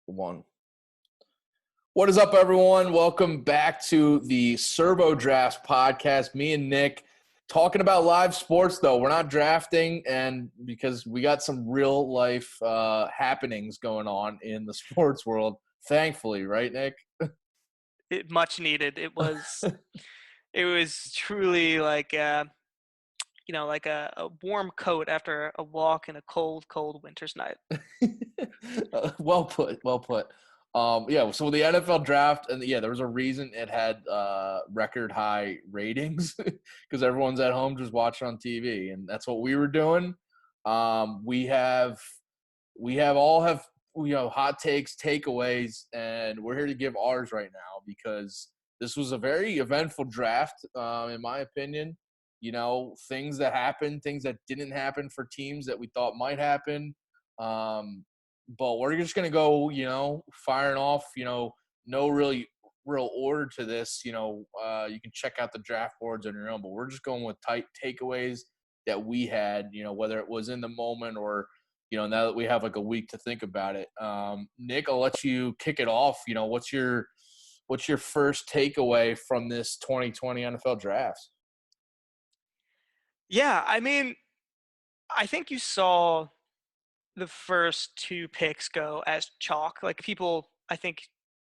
One. What is up, everyone? Welcome back to the Servo Drafts podcast. Me and Nick talking about live sports, though. We're not drafting, and because we got some real life happenings going on in the sports world, thankfully, right, Nick? Much needed. It was truly like like a warm coat after a walk in a cold winter's night. Well put. Well put. Yeah, so the NFL draft, and there was a reason it had record high ratings because everyone's at home just watching on TV, and that's what we were doing. We have hot takes, takeaways, and we're here to give ours right now because this was a very eventful draft, in my opinion. Things that happened, things that didn't happen for teams that we thought might happen. But we're just going to go, firing off, no really real order to this. You can check out the draft boards on your own, but we're just going with tight takeaways that we had, whether it was in the moment or, now that we have like a week to think about it. Nick, I'll let you kick it off. What's your first takeaway from this 2020 NFL draft? Yeah, I think you saw the first two picks go as chalk. Like, people, I think,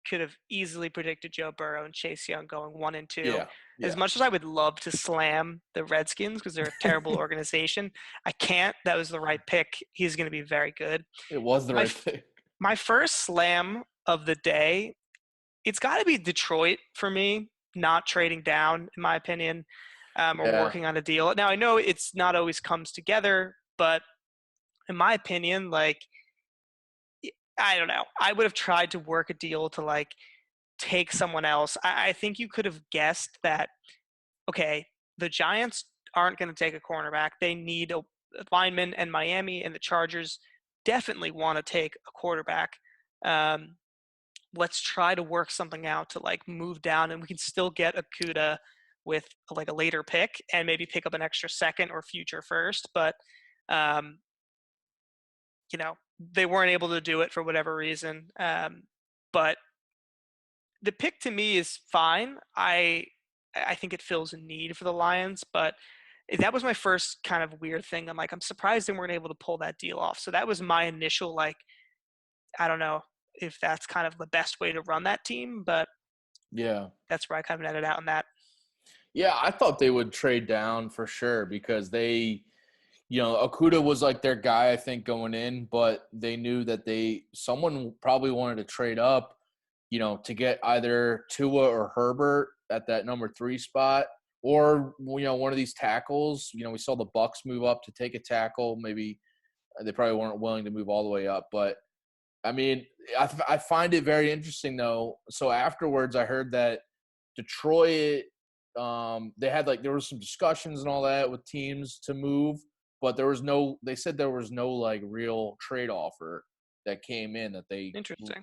could have easily predicted Joe Burrow and Chase Young going 1 and 2. Yeah. As much as I would love to slam the Redskins because they're a terrible organization, I can't. That was the right pick. He's going to be very good. It was the right pick. My first slam of the day, it's got to be Detroit for me, not trading down, in my opinion, or working on a deal. Now, I know it's not always comes together, but in my opinion, I don't know. I would have tried to work a deal to take someone else. I think you could have guessed that, okay, the Giants aren't going to take a cornerback. They need a lineman, and Miami and the Chargers definitely want to take a quarterback. Let's try to work something out to move down, and we can still get Okudah with a later pick and maybe pick up an extra second or future first. But they weren't able to do it for whatever reason. But the pick to me is fine. I think it fills a need for the Lions, but that was my first kind of weird thing. I'm surprised they weren't able to pull that deal off. So that was my initial, I don't know if that's kind of the best way to run that team, but yeah, that's where I kind of netted out on that. Yeah, I thought they would trade down for sure because they – Okudah was their guy, I think, going in, but they knew that someone probably wanted to trade up, to get either Tua or Herbert at that number 3 spot, or one of these tackles. We saw the Bucks move up to take a tackle. Maybe they probably weren't willing to move all the way up, but I find it very interesting though. So afterwards, I heard that Detroit, they had there was some discussions and all that with teams to move. But they said there was no real trade offer that came in that they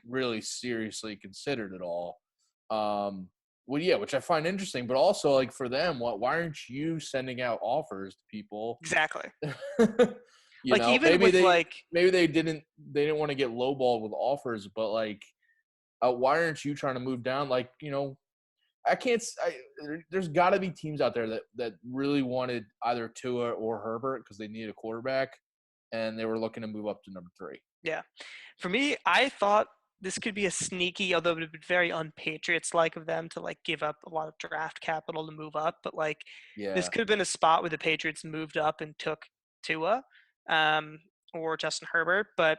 really seriously considered at all. Which I find interesting, but also for them, why aren't you sending out offers to people? Exactly. Maybe they didn't want to get lowballed with offers, but why aren't you trying to move down? There's got to be teams out there that really wanted either Tua or Herbert because they needed a quarterback, and they were looking to move up to number 3. Yeah. For me, I thought this could be a sneaky, although it would have been very unpatriots-like of them to give up a lot of draft capital to move up. But this could have been a spot where the Patriots moved up and took Tua or Justin Herbert. But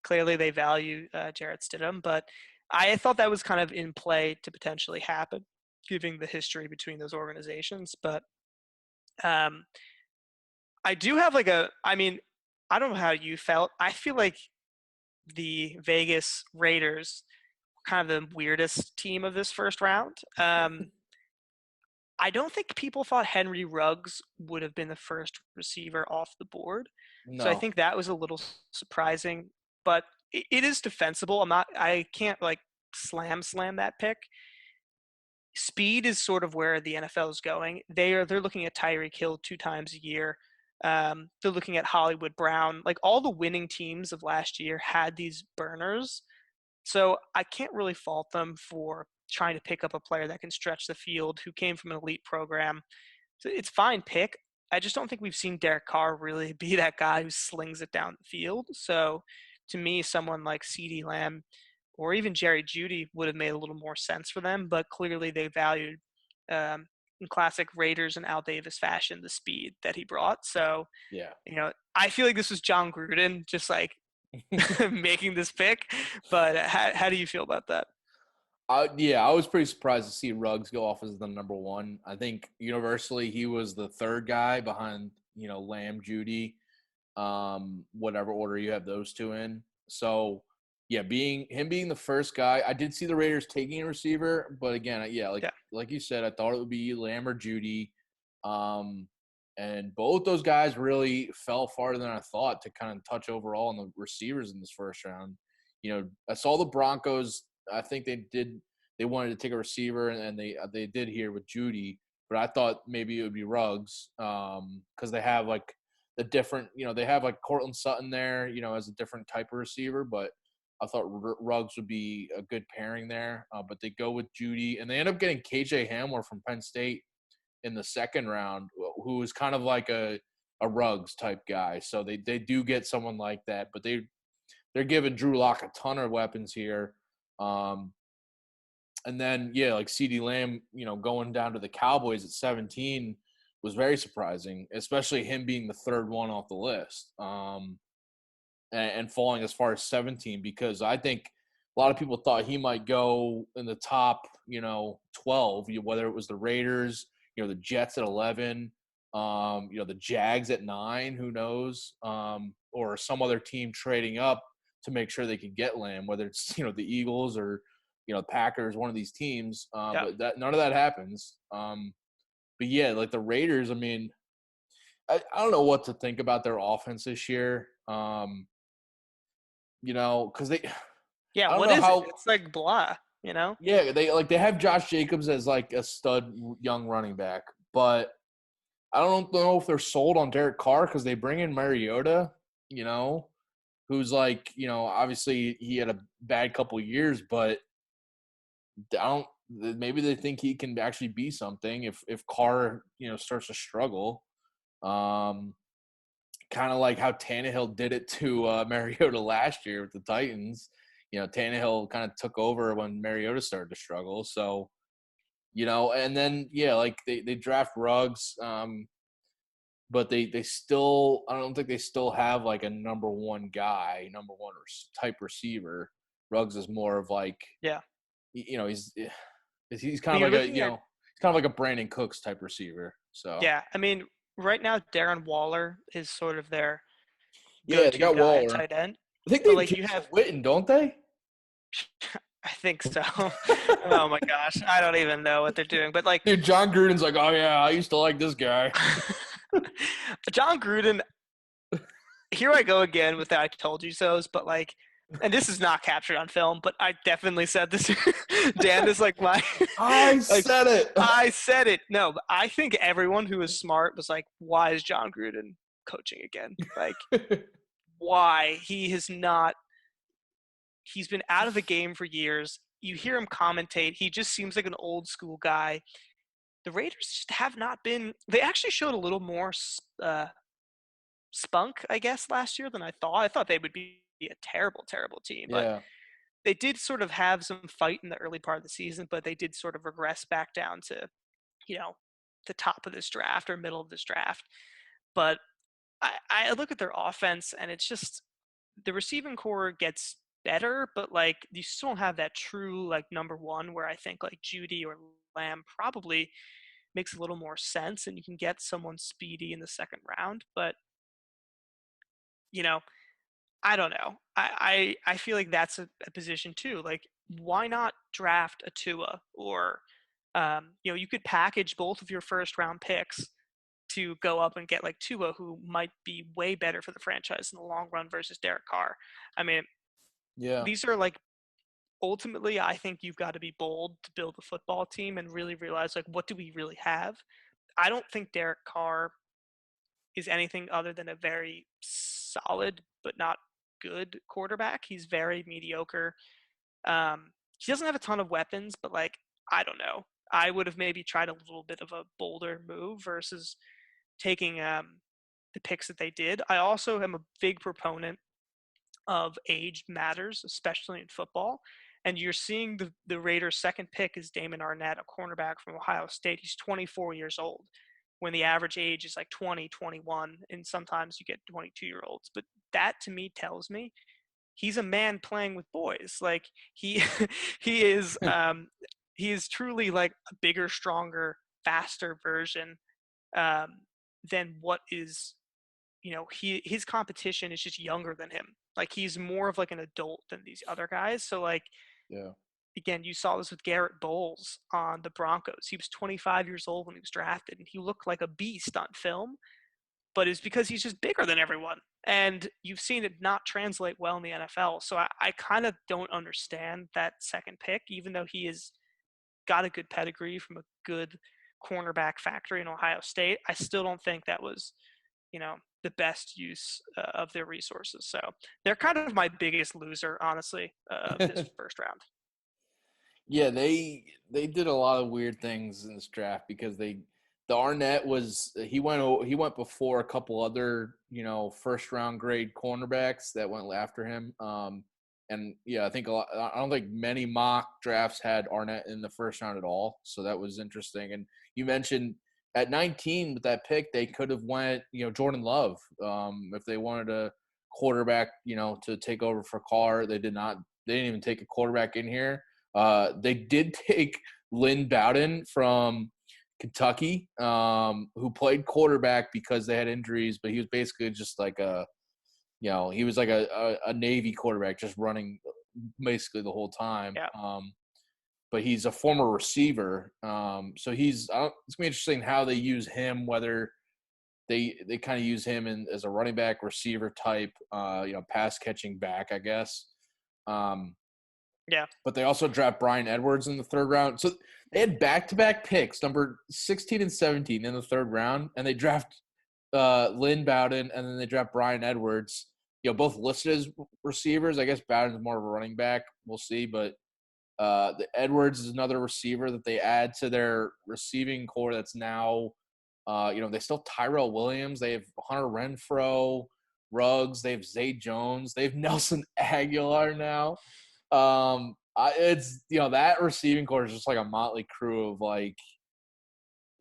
clearly they value Jarrett Stidham. But I thought that was kind of in play to potentially happen, given the history between those organizations. But I do have I don't know how you felt. I feel like the Vegas Raiders were kind of the weirdest team of this first round. I don't think people thought Henry Ruggs would have been the first receiver off the board. No. So I think that was a little surprising, but it is defensible. I can't slam that pick. Speed is sort of where the NFL is going. They're looking at Tyreek Hill 2 times a year. They're looking at Hollywood Brown. All the winning teams of last year had these burners. So I can't really fault them for trying to pick up a player that can stretch the field, who came from an elite program. So it's fine pick. I just don't think we've seen Derek Carr really be that guy who slings it down the field. So to me, someone like CeeDee Lamb or even Jerry Jeudy would have made a little more sense for them, but clearly they valued, in classic Raiders and Al Davis fashion, the speed that he brought. So, Yeah. I feel like this was John Gruden just like making this pick. But how do you feel about that? Yeah, I was pretty surprised to see Ruggs go off as the number one. I think universally he was the third guy behind, Lamb, Judy, whatever order you have those two in. So, yeah, being the first guy, I did see the Raiders taking a receiver, but again, yeah, Yeah, like you said, I thought it would be Lamb or Judy. Um, and both those guys really fell farther than I thought to kind of touch overall on the receivers in this first round. I saw the Broncos. I think they wanted to take a receiver, and they did here with Judy. But I thought maybe it would be Ruggs because they have like the different, they have like Cortland Sutton there, as a different type of receiver. But I thought Ruggs would be a good pairing there. But they go with Judy, and they end up getting KJ Hamler from Penn State in the second round, who is kind of like a Ruggs type guy. So they do get someone like that, but they're giving Drew Lock a ton of weapons here. And then, yeah, like CeeDee Lamb, going down to the Cowboys at 17 was very surprising, especially him being the third one off the list, and falling as far as 17, because I think a lot of people thought he might go in the top, 12, whether it was the Raiders, the Jets at 11, the Jags at 9, who knows, or some other team trading up to make sure they could get Lamb, whether it's, the Eagles or, Packers, one of these teams. yeah, But none of that happens. But yeah, like the Raiders, I mean, I don't know what to think about their offense this year. Because yeah. I don't What know is it? how. It's like blah. You know? Yeah, they have Josh Jacobs as like a stud young running back, but I don't know if they're sold on Derek Carr because they bring in Mariota, who's like, obviously he had a bad couple years, but I don't. Maybe they think he can actually be something if Carr, starts to struggle. Um, Kind of like how Tannehill did it to Mariota last year with the Titans. Tannehill kind of took over when Mariota started to struggle. So, and then yeah, like they draft Ruggs, but they still, I don't think they still have like a number one guy, number one type receiver. Ruggs is more of like, Yeah. He's I kind of mean, you're like looking at he's kind of like a Brandon Cooks type receiver. So yeah. I mean, right now Darren Waller is sort of their yeah, they go-to got guy at Waller. tight end, I think they but have like you Jason have, Witten, don't they? I think so. Oh my gosh, I don't even know what they're doing, but like Dude, John Gruden's like, oh yeah, I used to like this guy. John Gruden. Here I go again with the "I told you so's," but like, and this is not captured on film, but I definitely said this. Dan is like my I like said it. I said it. No, but I think everyone who was smart was like, why is John Gruden coaching again? Like, why? He has not, he's been out of the game for years. You hear him commentate. He just seems like an old school guy. The Raiders just have not been, they actually showed a little more spunk, I guess, last year than I thought. I thought they would be a terrible, terrible team, but Yeah. they did sort of have some fight in the early part of the season, but they did sort of regress back down to, you know, the top of this draft or middle of this draft. But I look at their offense and it's just the receiving core gets better, but like you still don't have that true like number one where I think like Judy or Lamb probably makes a little more sense and you can get someone speedy in the second round. But you know, I don't know. I feel like that's a position too. Like, why not draft a Tua or, you could package both of your first round picks to go up and get like Tua, who might be way better for the franchise in the long run versus Derek Carr. I mean, Yeah. these are like ultimately, I think you've got to be bold to build a football team and really realize like what do we really have. I don't think Derek Carr is anything other than a very solid but not good quarterback. He's very mediocre. He doesn't have a ton of weapons, but like, I don't know. I would have maybe tried a little bit of a bolder move versus taking the picks that they did. I also am a big proponent of age matters, especially in football. And you're seeing the Raiders' second pick is Damon Arnett, a cornerback from Ohio State. He's 24 years old when the average age is like 20, 21, and sometimes you get 22-year-olds. But that to me tells me he's a man playing with boys. Like he he is he is truly like a bigger, stronger, faster version than what is, his competition is just younger than him. Like he's more of like an adult than these other guys. So like, yeah. Again, you saw this with Garrett Bowles on the Broncos. He was 25 years old when he was drafted, and he looked like a beast on film, but it's because he's just bigger than everyone. And you've seen it not translate well in the NFL. So I kind of don't understand that second pick, even though he has got a good pedigree from a good cornerback factory in Ohio State. I still don't think that was, the best use of their resources. So they're kind of my biggest loser, honestly, of this first round. Yeah, they did a lot of weird things in this draft because the Arnett he went before a couple other first round grade cornerbacks that went after him. And yeah, I don't think many mock drafts had Arnett in the first round at all. So that was interesting. And you mentioned at 19 with that pick, they could have went Jordan Love if they wanted a quarterback to take over for Carr. They did not. They didn't even take a quarterback in here. They did take Lynn Bowden from Kentucky, who played quarterback because they had injuries, but he was basically just like he was like a Navy quarterback just running basically the whole time. Yeah. But he's a former receiver. So it's going to be interesting how they use him, whether they kind of use him as a running back receiver type, pass catching back, I guess. Yeah. But they also draft Brian Edwards in the third round. So they had back-to-back picks, number 16 and 17 in the third round, and they draft Lynn Bowden, and then they draft Brian Edwards. Both listed as receivers. I guess Bowden's more of a running back. We'll see. But the Edwards is another receiver that they add to their receiving core that's now they still Tyrell Williams. They have Hunter Renfrow, Ruggs. They have Zay Jones. They have Nelson Aguilar now. It's that receiving core is just like a motley crew of like,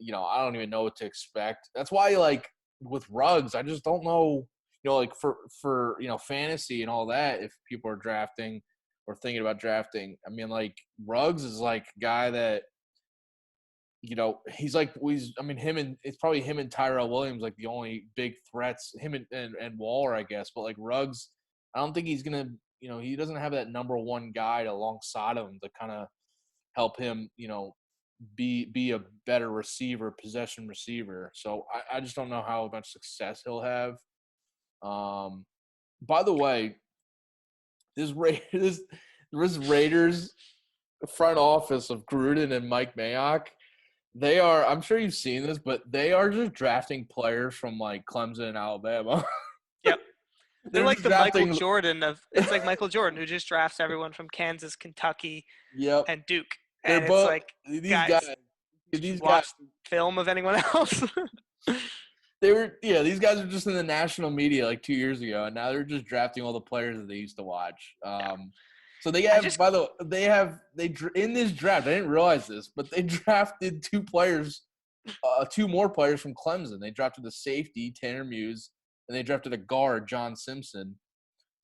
I don't even know what to expect. That's why like with Ruggs, I just don't know, like for fantasy and all that, if people are drafting or thinking about drafting. I mean, like Ruggs is like a guy that, he's like it's probably him and Tyrell Williams like the only big threats, him and Waller, I guess. But like Ruggs, I don't think he's gonna he doesn't have that number one guy alongside him to kind of help him, be a better receiver, possession receiver. So I just don't know how much success he'll have. By the way, this Raiders front office of Gruden and Mike Mayock, they are, I'm sure you've seen this, but they are just drafting players from like Clemson and Alabama. Yep. They're like the drafting... Michael Jordan it's like Michael Jordan who just drafts everyone from Kansas, Kentucky, and Duke. And They're both, like, these watch guys film of anyone else. These guys were just in the national media like 2 years ago, and now they're just drafting all the players that they used to watch. So they have, in this draft, I didn't realize this, but they drafted two more players from Clemson. They drafted a safety, Tanner Muse, and they drafted a guard, John Simpson.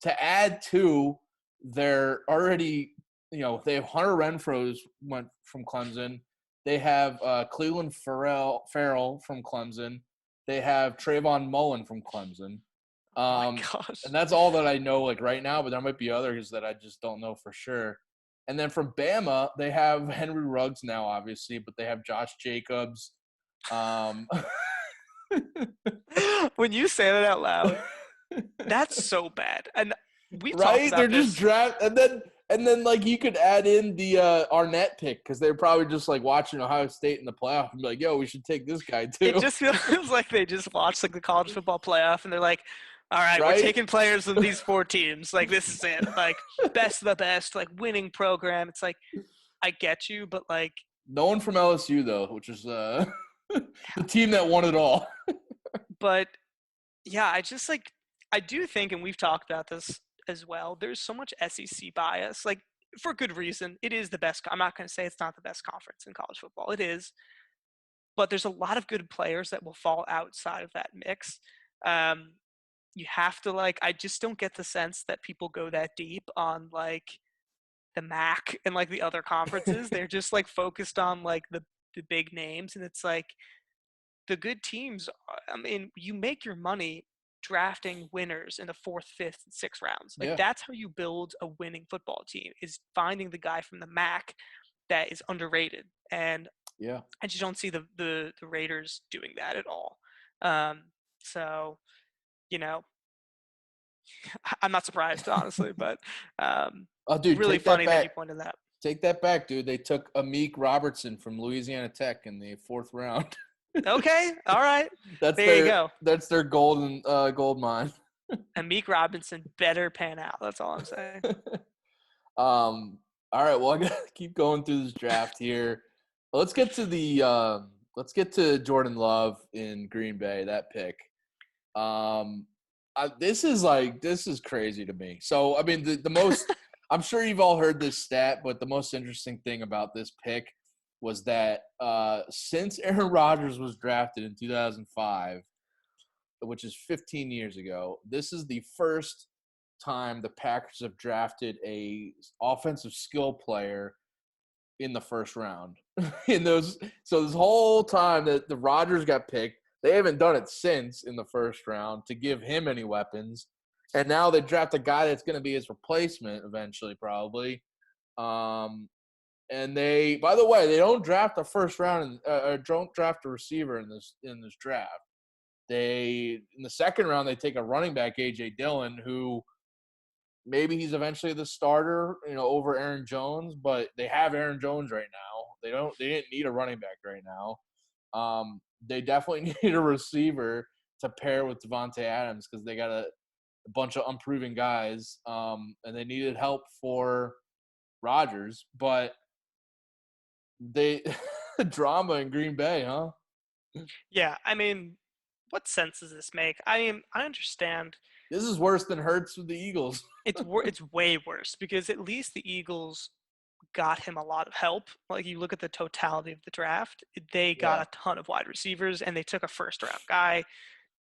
To add to their already, they have Hunter Renfrow went from Clemson. They have Cleveland Farrell from Clemson. They have Trayvon Mullen from Clemson. Oh my gosh. And that's all that I know like right now, but there might be others that I just don't know for sure. And then from Bama, they have Henry Ruggs now, obviously, but they have Josh Jacobs. When you say that out loud, that's so bad. And we talked about they're just draft, and then like you could add in the Arnett pick because they're probably just like watching Ohio State in the playoff and be like, "Yo, we should take this guy too." It just feels like they just watched like the college football playoff and they're like, All right, we're right? taking players from these 4 teams. Like, this is it. Like, best of the best, like, winning program. It's like, I get you, but, like. No one from LSU, though, which is the team that won it all. But, yeah, I do think, and we've talked about this as well, there's so much SEC bias. Like, for good reason. It is the best. I'm not going to say it's not the best conference in college football. It is. But there's a lot of good players that will fall outside of that mix. You have to, like, I just don't get the sense that people go that deep on, like, the MAC and, like, the other conferences. They're just, like, focused on, like, the big names. And it's like the good teams, I mean, you make your money drafting winners in the 4th, 5th, and 6th rounds. Like, that's how you build a winning football team, is finding the guy from the MAC that is underrated. And I just don't see the Raiders doing that at all. So, you know, I'm not surprised, honestly, but dude, really take that funny that you back. pointed that. Take that back, dude. They took Amik Robertson from Louisiana Tech in the 4th round. Okay, all right. That's there you go. That's their gold mine. And Meek Robinson better pan out. That's all I'm saying. All right. Well, I gotta keep going through this draft here. Let's get to Jordan Love in Green Bay. That pick. This is crazy to me. So I mean, the most. I'm sure you've all heard this stat, but the most interesting thing about this pick was that since Aaron Rodgers was drafted in 2005, which is 15 years ago, this is the first time the Packers have drafted a offensive skill player in the first round. So this whole time that the Rodgers got picked, they haven't done it since in the first round to give him any weapons. And now they draft a guy that's going to be his replacement eventually, probably. And they, by the way, they don't draft a first round or don't draft a receiver in this draft. In the second round, they take a running back, A.J. Dillon, who maybe he's eventually the starter, over Aaron Jones, but they have Aaron Jones right now. They didn't need a running back right now. They definitely need a receiver to pair with Devontae Adams because they got a bunch of unproven guys, and they needed help for Rodgers, but they drama in Green Bay, huh? Yeah, I mean, what sense does this make? I mean, I understand. This is worse than Hurts with the Eagles. It's way worse because at least the Eagles got him a lot of help. Like, you look at the totality of the draft, they got a ton of wide receivers and they took a first round guy.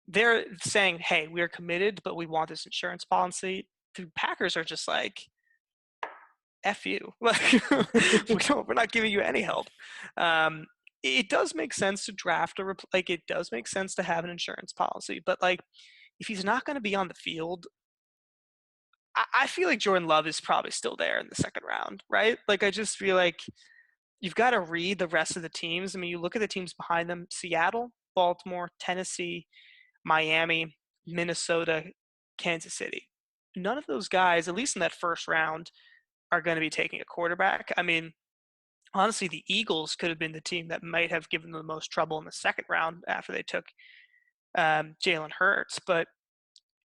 They're saying, hey, we're committed, but we want this insurance policy. The Packers are just like, F you. Like, we're not giving you any help. It does make sense to draft it does make sense to have an insurance policy, but like, if he's not going to be on the field, I feel like Jordan Love is probably still there in the second round, right? Like, I just feel like you've got to read the rest of the teams. I mean, you look at the teams behind them: Seattle, Baltimore, Tennessee, Miami, Minnesota, Kansas City. None of those guys, at least in that first round, are going to be taking a quarterback. I mean, honestly, the Eagles could have been the team that might have given them the most trouble in the second round after they took Jalen Hurts. But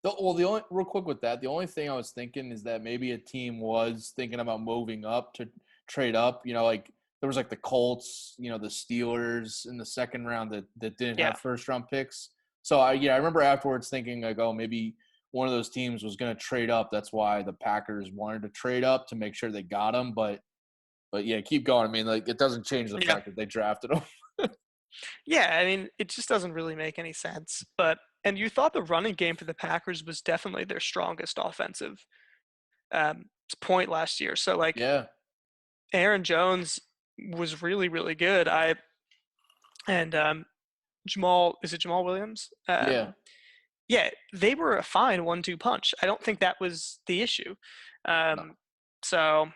real quick with that, the only thing I was thinking is that maybe a team was thinking about moving up to trade up. Like there was like the Colts, the Steelers in the second round that didn't have first round picks. So I remember afterwards thinking like, oh, maybe one of those teams was going to trade up. That's why the Packers wanted to trade up to make sure they got him. But yeah, keep going. I mean, like, it doesn't change the fact that they drafted him. Yeah, I mean, it just doesn't really make any sense. And you thought the running game for the Packers was definitely their strongest offensive point last year. So, like, Aaron Jones was really, really good. Jamal Williams? Yeah, they were a fine 1-2 punch. I don't think that was the issue. No. So,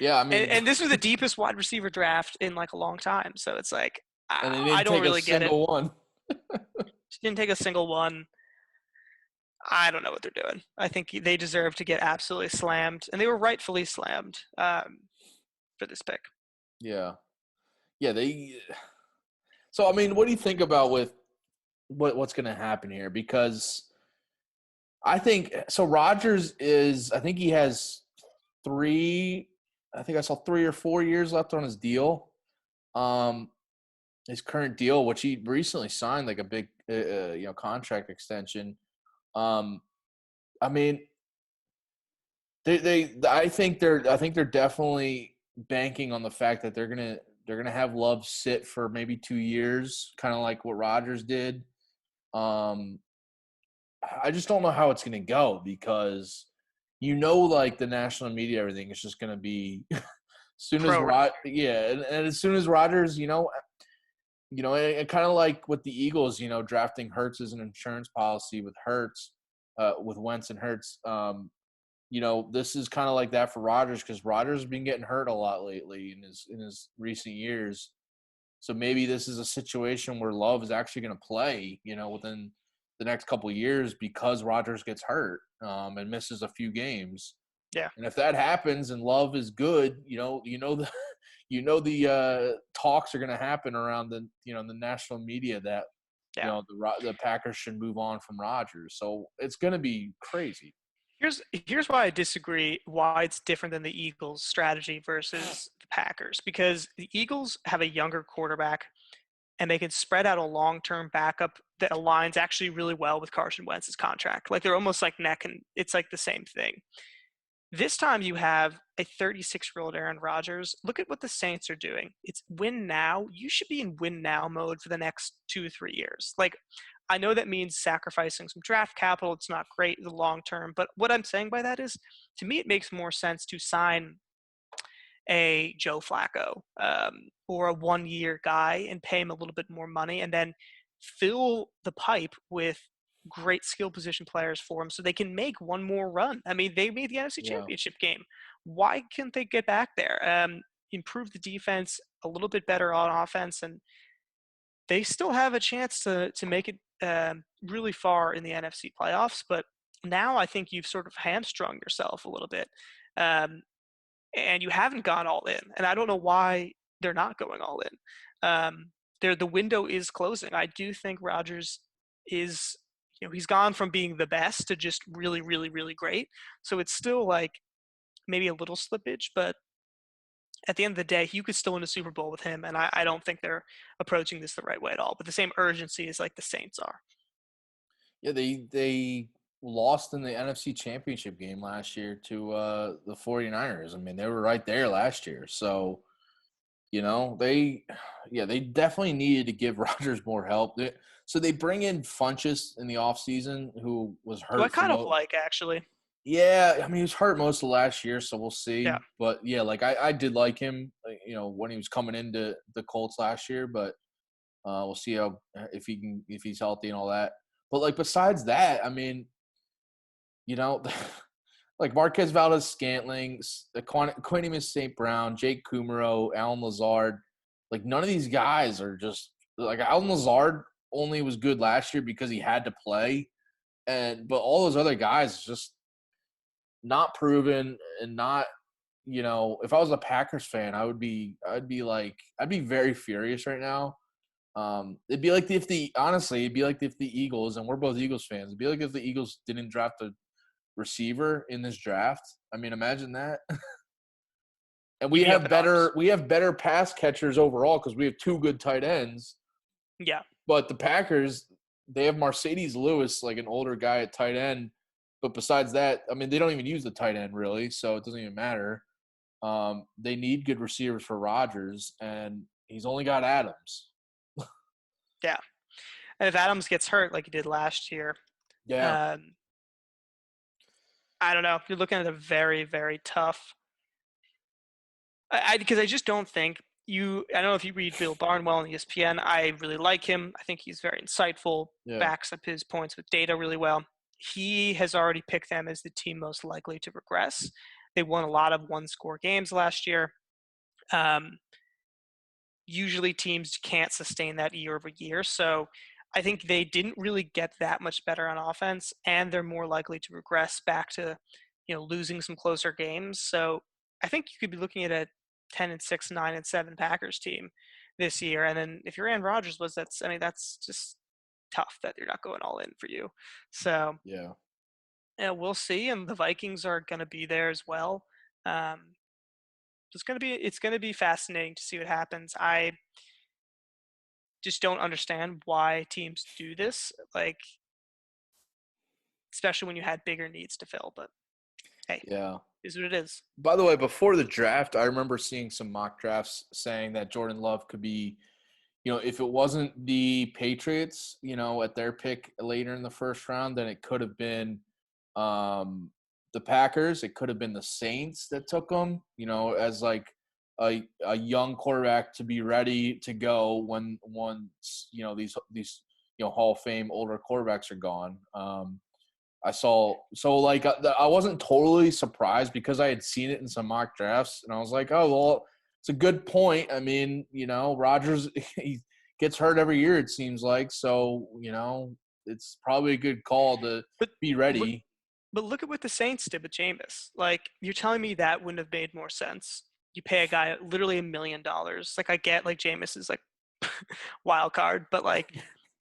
Yeah, I mean, and this was the deepest wide receiver draft in like a long time. So it's like, I don't really get it. One. She didn't take a single one. I don't know what they're doing. I think they deserve to get absolutely slammed, and they were rightfully slammed for this pick. Yeah. So I mean, what do you think about with what's going to happen here, because I think so. Rodgers is, I think he has three. I think I saw 3 or 4 years left on his deal. Um, his current deal, which he recently signed, like a big, contract extension. Um, I mean, I think they're definitely banking on the fact that they're gonna have Love sit for maybe 2 years, kind of like what Rodgers did. Um, I just don't know how it's going to go, because like the national media, everything is just going to be as soon as Pro Rogers. yeah, and as soon as Rodgers, and kind of like with the Eagles, drafting Hurts as an insurance policy with with Wentz and Hurts. This is kind of like that for Rodgers, because Rodgers has been getting hurt a lot lately in his recent years. So maybe this is a situation where Love is actually going to play, within the next couple of years, because Rodgers gets hurt and misses a few games. Yeah. And if that happens and Love is good, the talks are going to happen around the national media that Yeah. the Packers should move on from Rodgers. So it's going to be crazy. Here's why I disagree, why it's different than the Eagles' strategy versus the Packers. Because the Eagles have a younger quarterback, and they can spread out a long-term backup that aligns actually really well with Carson Wentz's contract. Like, they're almost like neck and it's like the same thing. This time you have a 36-year-old Aaron Rodgers. Look at what the Saints are doing. It's win now. You should be in win now mode for the next 2 to 3 years. Like, I know that means sacrificing some draft capital. It's not great in the long term. But what I'm saying by that is, to me, it makes more sense to sign a Joe Flacco or a 1-year guy and pay him a little bit more money, and then fill the pipe with great skill position players for him so they can make one more run. I mean, they made the NFC Yeah. Championship game. Why can't they get back there? Improve the defense a little bit better on offense, and they still have a chance to make it really far in the NFC playoffs. But now I think you've sort of hamstrung yourself a little bit. And you haven't gone all in. And I don't know why they're not going all in. The window is closing. I do think Rodgers is, he's gone from being the best to just really, really, really great. So it's still like maybe a little slippage, but at the end of the day, you could still win a Super Bowl with him. And I don't think they're approaching this the right way at all. But the same urgency as like the Saints are. Yeah, they lost in the NFC Championship game last year to the 49ers. I mean, they were right there last year. So, they definitely needed to give Rodgers more help. So they bring in Funchess in the offseason, who was Who I hurt for kind of like, actually. Yeah, I mean, he was hurt most of last year, so we'll Yeah. see. But yeah, like I did like him, when he was coming into the Colts last year. But we'll see if he's healthy and all that. But like besides that, I mean, you know, like Marquez Valdez-Scantling, Quinimus St. Brown, Jake Kumaro, Alan Lazard, like none of these guys are just like Alan Lazard only was good last year because he had to play, but all those other guys just not proven and not. If I was a Packers fan, I'd be very furious right now. It'd be like it'd be like if the Eagles, and we're both Eagles fans, it'd be like if the Eagles didn't draft a receiver in this draft. I mean, imagine that. And You'd be up in arms. we have better pass catchers overall because we have two good tight ends. Yeah. But the Packers, they have Mercedes Lewis, like an older guy at tight end. But besides that, I mean, they don't even use the tight end really, so it doesn't even matter. They need good receivers for Rodgers, and he's only got Adams. Yeah. And if Adams gets hurt like he did last year, Yeah. I don't know. You're looking at a very, very tough. Because I just don't think I don't know if you read Bill Barnwell on ESPN. I really like him. I think he's very insightful, Yeah. backs up his points with data really well. He has already picked them as the team most likely to regress. They won a lot of one-score games last year. Usually teams can't sustain that year over year. So I think they didn't really get that much better on offense, and they're more likely to regress back to, losing some closer games. So I think you could be looking at a 10-6, 9-7 Packers team this year. And then if you're Aaron Rodgers, that's just tough that they're not going all in for you. So Yeah. yeah, we'll see. And the Vikings are going to be there as well. Um, it's going to be fascinating to see what happens. I just don't understand why teams do this, like especially when you had bigger needs to fill. But hey, Yeah. is what it is. By the way, before the draft, I remember seeing some mock drafts saying that Jordan Love could be, if it wasn't the Patriots, at their pick later in the first round, then it could have been the Packers. It could have been the Saints that took him, as like a young quarterback to be ready to go when once these Hall of Fame older quarterbacks are gone. I saw I wasn't totally surprised because I had seen it in some mock drafts, and I was like, oh well, it's a good point. I mean, Rodgers he gets hurt every year, it seems like, so it's probably a good call to But be look, ready. but look at what the Saints did with Jameis. Like, you're telling me that wouldn't have made more sense? You pay a guy literally $1 million. Like, I get like Jameis is like wild card, but like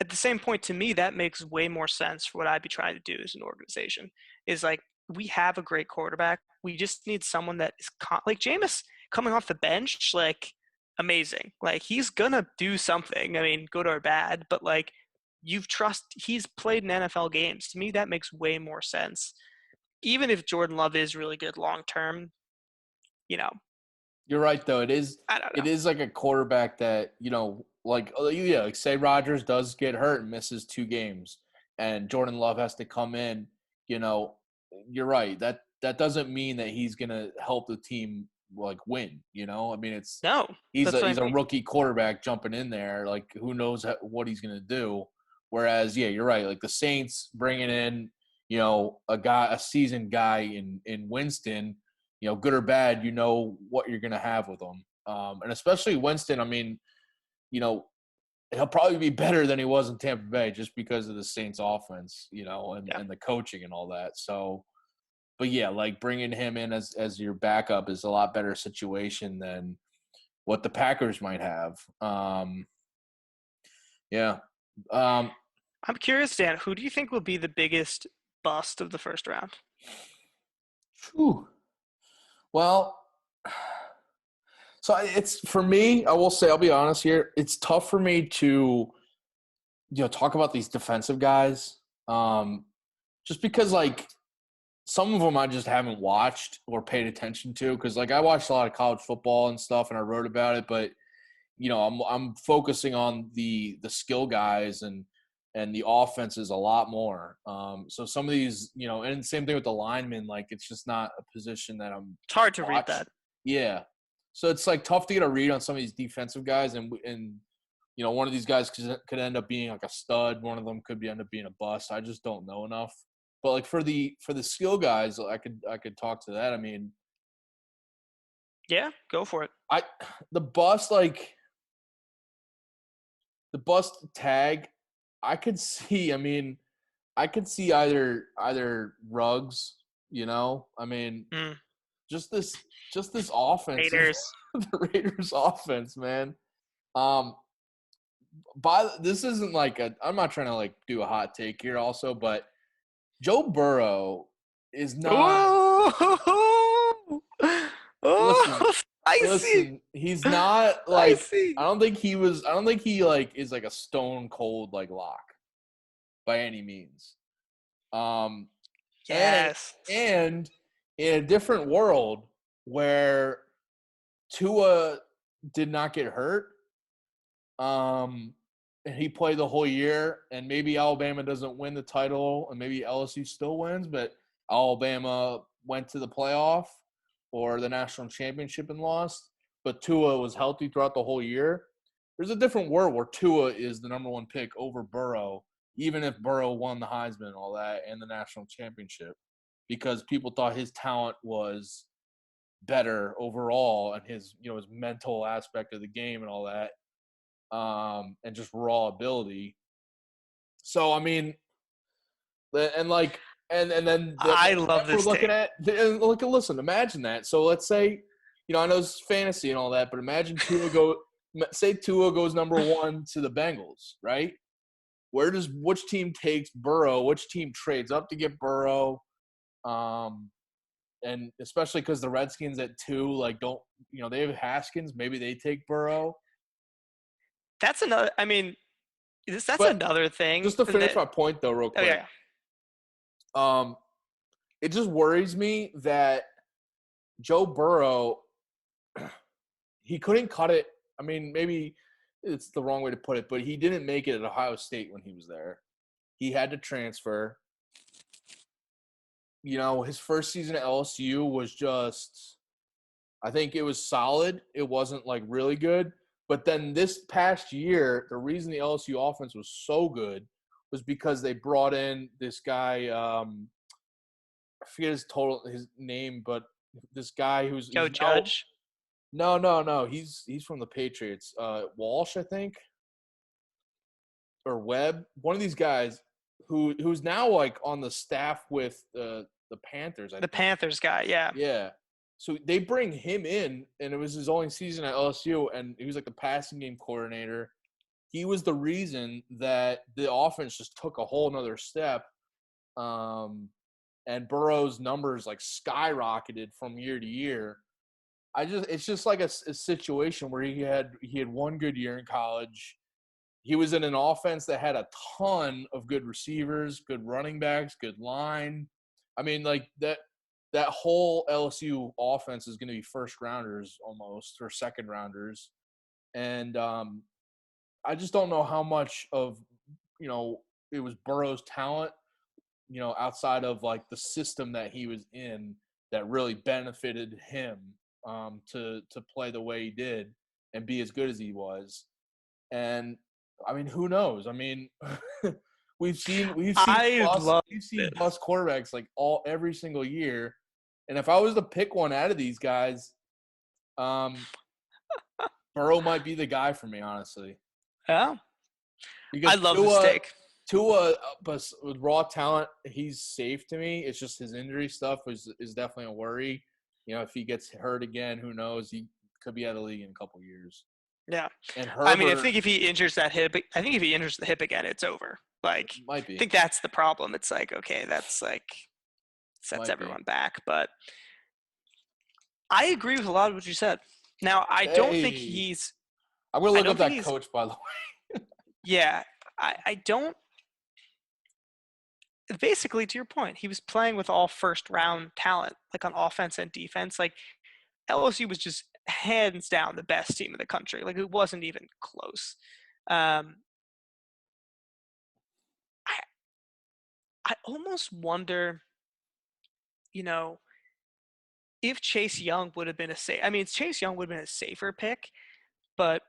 at the same point, to me, that makes way more sense for what I'd be trying to do as an organization. Is like, we have a great quarterback. We just need someone that is like Jameis coming off the bench, like amazing. Like, he's gonna do something. I mean, good or bad, but like he's played in NFL games. To me, that makes way more sense. Even if Jordan Love is really good long term, you know, You're right, though. It is I don't it know. is like a quarterback that like say Rodgers does get hurt and misses 2 games, and Jordan Love has to come in. You know, you're right. That doesn't mean that he's gonna help the team like win. I mean, No, he's that's a what he's I a mean. rookie quarterback jumping in there. Like, who knows what he's gonna do. Whereas, yeah, you're right. Like the Saints bringing in a seasoned guy in Winston, good or bad, what you're going to have with him. And especially Winston, I mean, he'll probably be better than he was in Tampa Bay just because of the Saints offense, Yeah. and the coaching and all that. So, but yeah, like bringing him in as your backup is a lot better situation than what the Packers might have. Yeah. Um, I'm curious, Dan, who do you think will be the biggest bust of the first round? Whew. Well, so it's for me. I will say, I'll be honest here. It's tough for me to talk about these defensive guys, just because like some of them I just haven't watched or paid attention to because like I watched a lot of college football and stuff and I wrote about it, but I'm focusing on the skill guys and the offenses a lot more. So some of these, and same thing with the linemen, like it's just not a position that I'm It's hard to read watch. that. Yeah. So it's like tough to get a read on some of these defensive guys and one of these guys could end up being like a stud. One of them could end up being a bust. I just don't know enough. But like for the skill guys, I could talk to that. I mean, Yeah, go for it. the bust like the bust tag, I could see. I mean, I could see either Ruggs. I mean, Mm. just this offense, Raiders. the Raiders' offense, man. This isn't like I'm not trying to like do a hot take here, also, but Joe Burrow is not. Oh, Listen, oh, spicy, he's not like. spicy. I don't think he like is like a stone cold like lock by any means. Um, and Yes. and in a different world where Tua did not get hurt, and he played the whole year, and maybe Alabama doesn't win the title, and maybe LSU still wins, but Alabama went to the playoff or the national championship and lost, but Tua was healthy throughout the whole year. There's a different world where Tua is the number one pick over Burrow, even if Burrow won the Heisman and all that and the national championship, because people thought his talent was better overall and his mental aspect of the game and all that, and just raw ability. So I mean, and like, and then I love we're this looking take. at look. Listen, imagine that. So let's say, I know it's fantasy and all that, but imagine say Tua goes number one to the Bengals, right? which team takes Burrow, which team trades up to get Burrow, and especially because the Redskins at 2, like don't they have Haskins, maybe they take Burrow. That's another. I mean, that's But another thing. just to finish my point though, real quick, it just worries me that Joe Burrow, he couldn't cut it. I mean, maybe it's the wrong way to put it, but he didn't make it at Ohio State when he was there. He had to transfer. His first season at LSU was just, I think it was solid. It wasn't like really good. But then this past year, the reason the LSU offense was so good was because they brought in this guy. I forget his name, but this guy who's Joe Judge. No. He's from the Patriots. Walsh, I think, or Webb. One of these guys who's now like on the staff with the Panthers. The Panthers guy, yeah. Yeah. So they bring him in, and it was his only season at LSU, and he was like the passing game coordinator. He was the reason that the offense just took a whole nother step. And Burrow's numbers like skyrocketed from year to year. It's just like a situation where he had one good year in college. He was in an offense that had a ton of good receivers, good running backs, good line. I mean, like that whole LSU offense is going to be first rounders almost, or second rounders. And I just don't know how much of, it was Burrow's talent, outside of like the system that he was in that really benefited him to play the way he did and be as good as he was. And I mean, who knows? I mean, we've seen bust quarterbacks like every single year. And if I was to pick one out of these guys, Burrow might be the guy for me, honestly. Yeah. Because I love this take. Tua, but with raw talent, he's safe to me. It's just his injury stuff is definitely a worry. If he gets hurt again, who knows? He could be out of the league in a couple of years. Yeah. And Herbert, I mean, I think if he injures the hip again, it's over. Like, might be. I think that's the problem. It's like, okay, that's like sets everyone back. But I agree with a lot of what you said. Now, I don't think he's. I'm going to look up that coach, by the way. Yeah. I don't. Basically, to your point, he was playing with all first-round talent, like on offense and defense. Like, LSU was just hands down the best team in the country. Like, it wasn't even close. I almost wonder, if Chase Young would have been Chase Young would have been a safer pick, but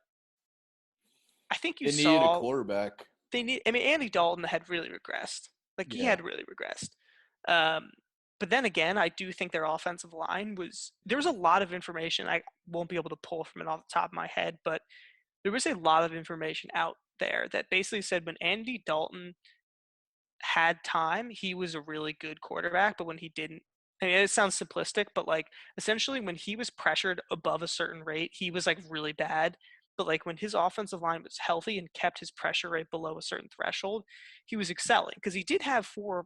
I think they needed a quarterback. Andy Dalton had really regressed. Like, he had really regressed. But then again, I do think their offensive line there was a lot of information. I won't be able to pull from it off the top of my head, but there was a lot of information out there that basically said when Andy Dalton had time, he was a really good quarterback, but when he didn't, I mean, it sounds simplistic, but like essentially when he was pressured above a certain rate, he was like really bad. But like when his offensive line was healthy and kept his pressure rate below a certain threshold, he was excelling because he did have 4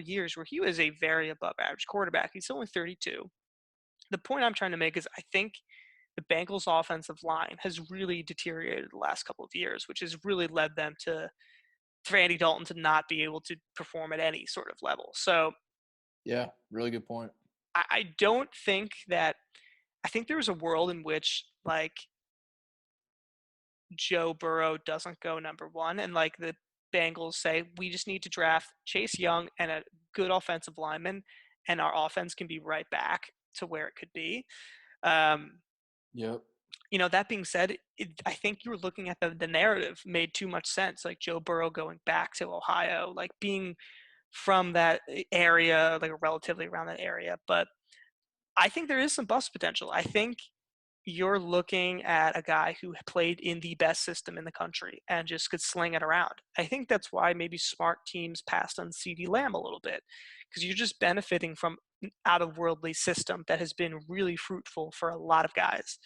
years where he was a very above average quarterback. He's only 32. The point I'm trying to make is I think the Bengals offensive line has really deteriorated the last couple of years, which has really led them for Andy Dalton to not be able to perform at any sort of level. So yeah, really good point. I don't think that – I think there was a world in which like Joe Burrow doesn't go number one and like the Bengals say we just need to draft Chase Young and a good offensive lineman and our offense can be right back to where it could be. Yep. That being said, I think you were looking at the narrative made too much sense. Like Joe Burrow going back to Ohio, like being from that area, like relatively around that area. But I think there is some bust potential. I think you're looking at a guy who played in the best system in the country and just could sling it around. I think that's why maybe smart teams passed on CeeDee Lamb a little bit because you're just benefiting from an out-of-worldly system that has been really fruitful for a lot of guys.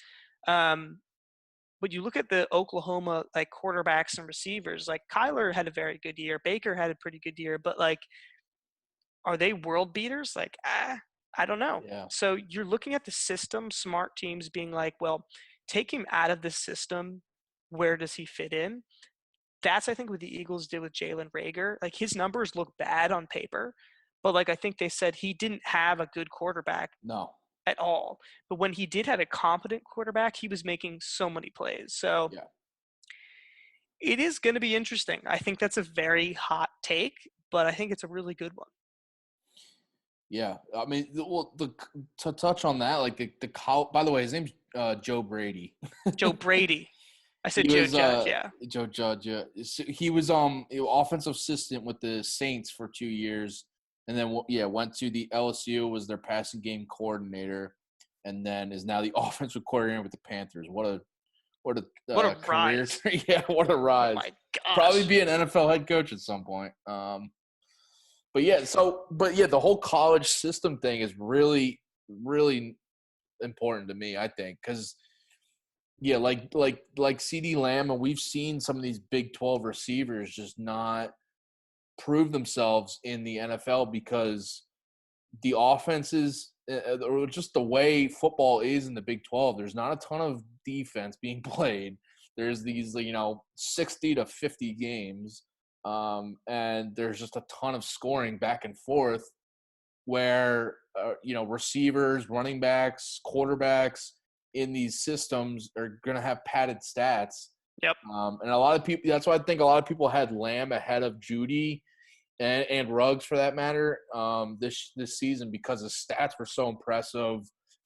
but you look at the Oklahoma like quarterbacks and receivers, like Kyler had a very good year, Baker had a pretty good year, but like, are they world beaters? Like, I don't know. Yeah. So you're looking at the system, smart teams being like, well, take him out of the system. Where does he fit in? That's, I think, what the Eagles did with Jalen Reagor. Like, his numbers look bad on paper, but like, I think they said he didn't have a good quarterback No. at all. But when he did have a competent quarterback, he was making so many plays. So Yeah. it is going to be interesting. I think that's a very hot take, but I think it's a really good one. Yeah, I mean, to touch on that, like by the way, his name's Joe Brady. Joe Brady. I said He Joe was Judge, yeah. Joe Judge. Yeah. He was offensive assistant with the Saints for 2 years, and then went to the LSU, was their passing game coordinator, and then is now the offensive coordinator with the Panthers. What What a a career! rise. Yeah, what a Oh rise. my Probably gosh. be an NFL head coach at some point. But yeah, the whole college system thing is really, really important to me, I think, because yeah, like CD Lamb, and we've seen some of these Big 12 receivers just not prove themselves in the NFL because the offenses, or just the way football is in the Big 12, there's not a ton of defense being played. There's these, 60 to 50 games, and there's just a ton of scoring back and forth where, receivers, running backs, quarterbacks in these systems are going to have padded stats. Yep. And a lot of people, that's why I think a lot of people had Lamb ahead of Judy and Ruggs for that matter, this season, because his stats were so impressive.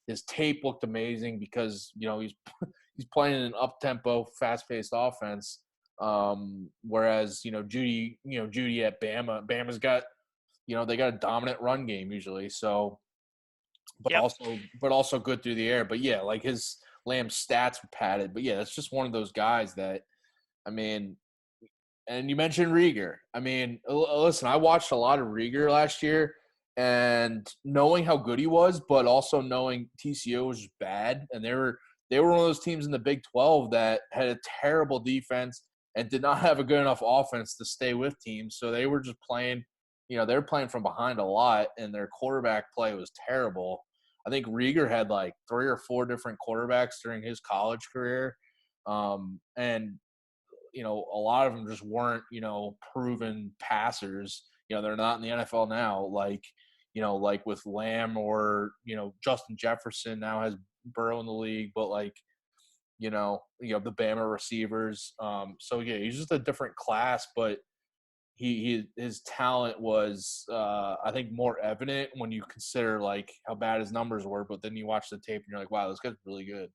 His tape looked amazing because he's playing in an up tempo, fast paced offense. Whereas Judy at Bama's got they got a dominant run game usually. So, Yep. but also good through the air. But yeah, like his Lamb stats were padded. But yeah, it's just one of those guys that, I mean, and you mentioned Rieger. I mean, listen, I watched a lot of Rieger last year, and knowing how good he was, but also knowing TCU was bad, and they were one of those teams in the Big 12 that had a terrible defense and did not have a good enough offense to stay with teams. So they were just playing, they were playing from behind a lot, and their quarterback play was terrible. I think Rieger had like 3 or 4 different quarterbacks during his college career. And a lot of them just weren't, proven passers. They're not in the NFL now, like with Lamb, or, Justin Jefferson now has Burrow in the league, but like, the Bama receivers. So yeah, he's just a different class, but his talent was, I think, more evident when you consider like how bad his numbers were, but then you watch the tape and you're like, wow, this guy's really good.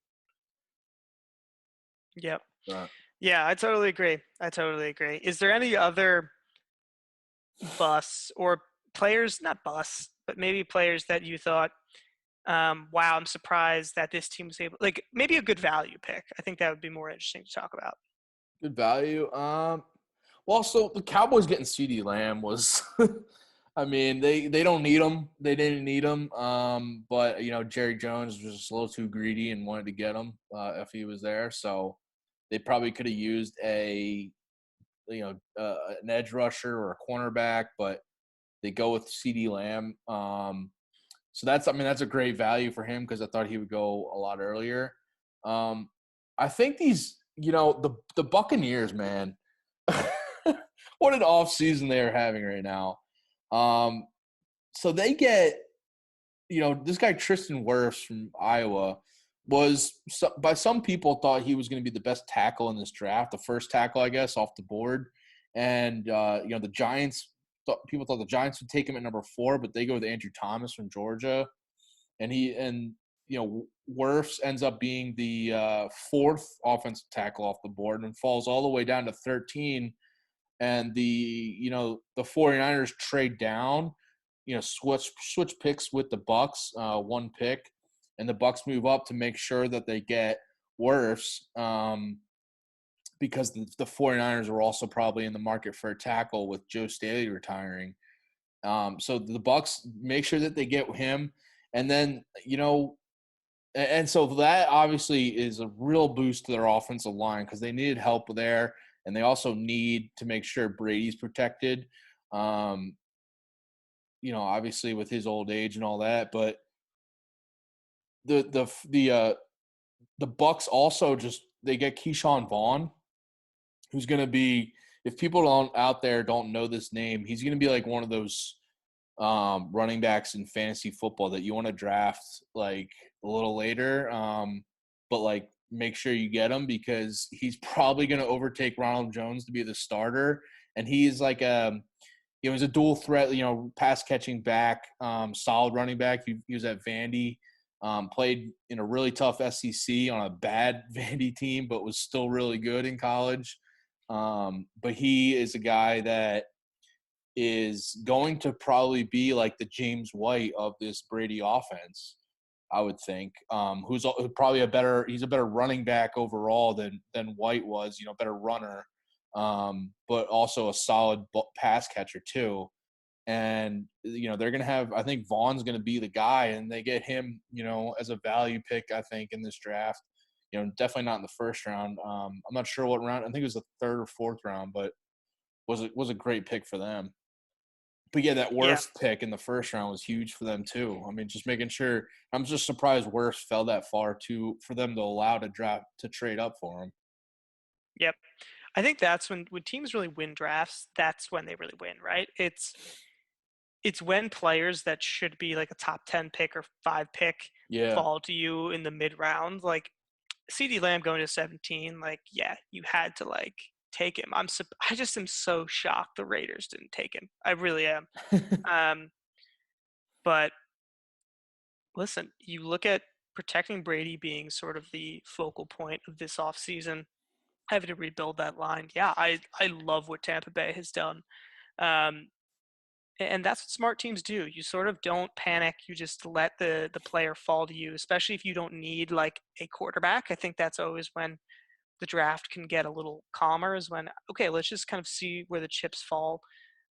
Yep. Right. Yeah, I totally agree. Is there any other or players, not busts, but maybe players that you thought, wow, I'm surprised that this team was able, like maybe a good value pick? I think that would be more interesting to talk about. Good value. Well, so the Cowboys getting CeeDee Lamb was, I mean, they don't need him. They didn't need him. But Jerry Jones was just a little too greedy and wanted to get him if he was there. So they probably could have used an edge rusher or a cornerback, but they go with CeeDee Lamb. So that's a great value for him because I thought he would go a lot earlier. I think these, the Buccaneers, man, what an off season they are having right now. So they get, this guy Tristan Wirfs from Iowa was, by some people, thought he was going to be the best tackle in this draft, the first tackle, I guess, off the board. And the Giants, people thought the Giants would take him at number 4, but they go with Andrew Thomas from Georgia, and Wirfs ends up being the 4th offensive tackle off the board and falls all the way down to 13. And the 49ers trade down, switch picks with the Bucks, 1 pick, and the Bucks move up to make sure that they get Wirfs, because the 49ers were also probably in the market for a tackle with Joe Staley retiring. So the Bucks make sure that they get him, and then And so that obviously is a real boost to their offensive line because they needed help there, and they also need to make sure Brady's protected. Um, obviously with his old age and all that, but the Bucks also just they get Keyshawn Vaughn, who's going to be, if people don't out there don't know this name, he's going to be like one of those running backs in fantasy football that you want to draft like a little later, but like make sure you get him because he's probably going to overtake Ronald Jones to be the starter, and he's like he's a dual threat, pass catching back, solid running back. He was at Vandy. Played in a really tough SEC on a bad Vandy team, but was still really good in college. But he is a guy that is going to probably be like the James White of this Brady offense, I would think. Who's probably he's a better running back overall than White was, better runner, but also a solid pass catcher too. And they're going to have, I think Vaughn's going to be the guy, and they get him as a value pick, I think, in this draft. Definitely not in the first round. I'm not sure what round. I think it was the third or fourth round, but was a great pick for them. But yeah, that worst pick in the first round was huge for them too. I mean, just making sure. I'm just surprised Worst fell that far for them to allow to trade up for him. Yep. I think that's when teams really win drafts, that's when they really win, right? It's when players that should be like a top 10 pick or 5 pick fall to you in the mid round. Like CeeDee Lamb going to 17, like, yeah, you had to like take him. I just am so shocked the Raiders didn't take him. I really am. But listen, you look at protecting Brady being sort of the focal point of this offseason, having to rebuild that line. Yeah, I love what Tampa Bay has done. And that's what smart teams do. You sort of don't panic. You just let the player fall to you, especially if you don't need like a quarterback. I think that's always when the draft can get a little calmer, is when, okay, let's just kind of see where the chips fall,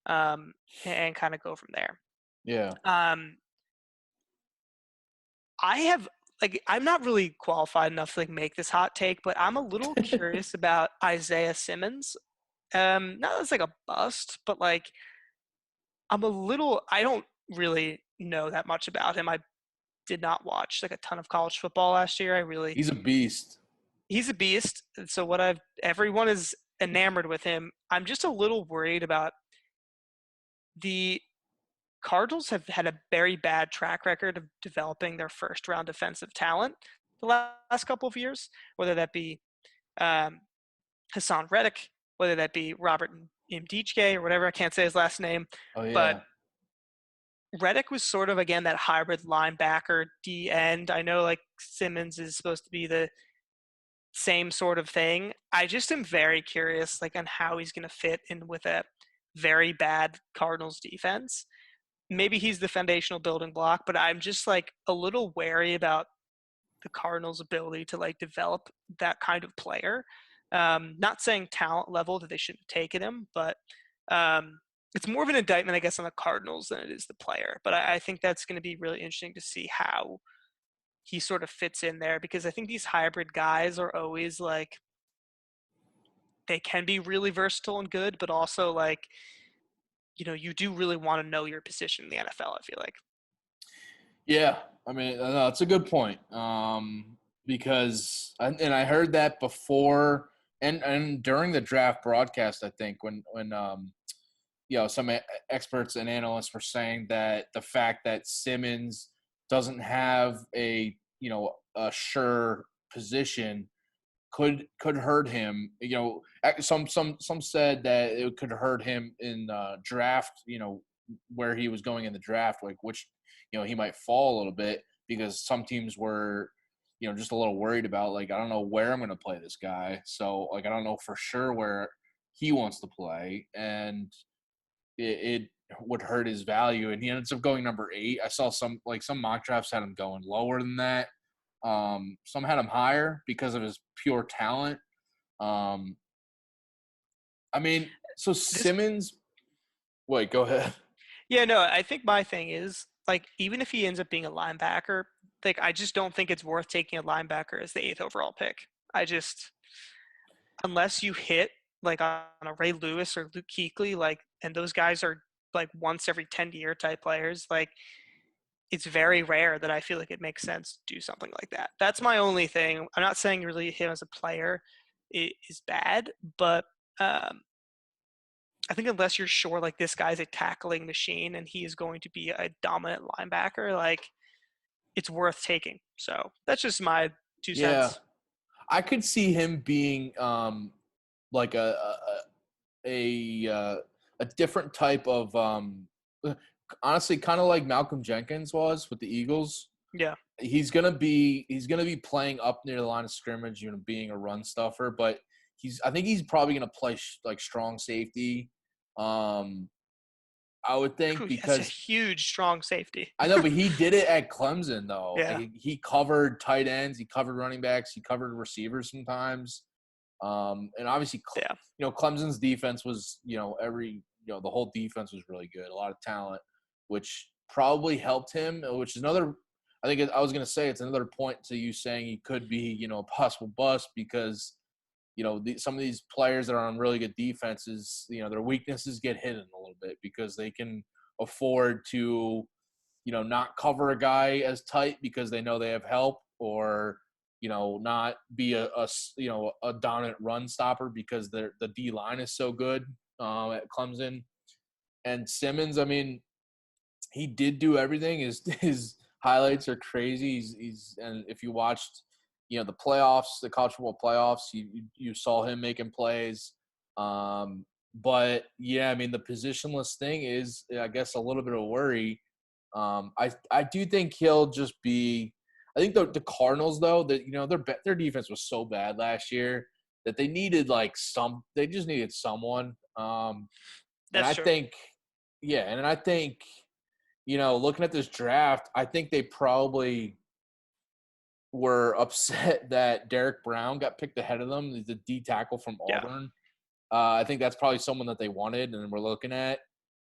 and kind of go from there. Yeah. I'm not really qualified enough to like make this hot take, but I'm a little curious about Isaiah Simmons. Not as like a bust, but like I don't really know that much about him. I did not watch like a ton of college football last year. He's a beast. He's a beast. And so everyone is enamored with him. I'm just a little worried about the Cardinals have had a very bad track record of developing their first round defensive talent the last couple of years, whether that be Hassan Reddick, whether that be Robert Mdijke or whatever. I can't say his last name. Oh, yeah. But Reddick was sort of, again, that hybrid linebacker D end. I know like Simmons is supposed to be the same sort of thing. I just am very curious like on how he's going to fit in with a very bad Cardinals defense. Maybe he's the foundational building block, but I'm just like a little wary about the Cardinals' ability to like develop that kind of player. Not saying talent level that they shouldn't have taken him, but it's more of an indictment, I guess, on the Cardinals than it is the player. But I think that's going to be really interesting to see how he sort of fits in there, because I think these hybrid guys are always like, they can be really versatile and good, but also like, you do really want to know your position in the NFL, I feel like. Yeah, I mean, it's a good point, because I heard that before and during the draft broadcast, I think when some experts and analysts were saying that the fact that Simmons doesn't have a sure position could hurt him. Some said that it could hurt him in draft. Where he was going in the draft, like which he might fall a little bit because some teams were just a little worried about like I don't know where I'm going to play this guy, so like I don't know for sure where he wants to play, and it would hurt his value, and he ends up going number 8. I saw some mock drafts had him going lower than that. Some had him higher because of his pure talent. I mean, so Simmons. Wait, go ahead. Yeah, no, I think my thing is like even if he ends up being a linebacker, Like, I just don't think it's worth taking a linebacker as the 8th overall pick. Unless you hit like on a Ray Lewis or Luke Kuechly, like, and those guys are like once every 10-year type players, like, it's very rare that I feel like it makes sense to do something like that. That's my only thing. I'm not saying really him as a player is bad, but I think unless you're sure like this guy's a tackling machine and he is going to be a dominant linebacker, like, it's worth taking. So that's just my 2 Yeah, cents. I could see him being like a different type of honestly kind of like Malcolm Jenkins was with the Eagles. Yeah. He's gonna be playing up near the line of scrimmage, being a run stuffer, but I think he's probably gonna play like strong safety. I would think Ooh, that's a because huge, strong safety. I know, but he did it at Clemson though. Yeah. He covered tight ends, he covered running backs, he covered receivers sometimes. And obviously, Yeah. Clemson's defense was, the whole defense was really good, a lot of talent, which probably helped him. Which is another, I think I was going to say, it's another point to you saying he could be, a possible bust because, some of these players that are on really good defenses, their weaknesses get hidden a little bit because they can afford to, not cover a guy as tight because they know they have help, or not be a dominant run stopper because the D line is so good at Clemson. And Simmons, I mean, he did do everything. His highlights are crazy. And if you watched, the playoffs, the college football playoffs, you saw him making plays. But yeah, I mean, the positionless thing is, I guess, a little bit of worry. I do think he'll just be. I think the Cardinals, though, that their defense was so bad last year that they needed they just needed someone. And That's I true. think, yeah, and I think, looking at this draft, I think they probably were upset that Derek Brown got picked ahead of them, the D tackle from Yeah. Auburn. I think that's probably someone that they wanted and we're looking at.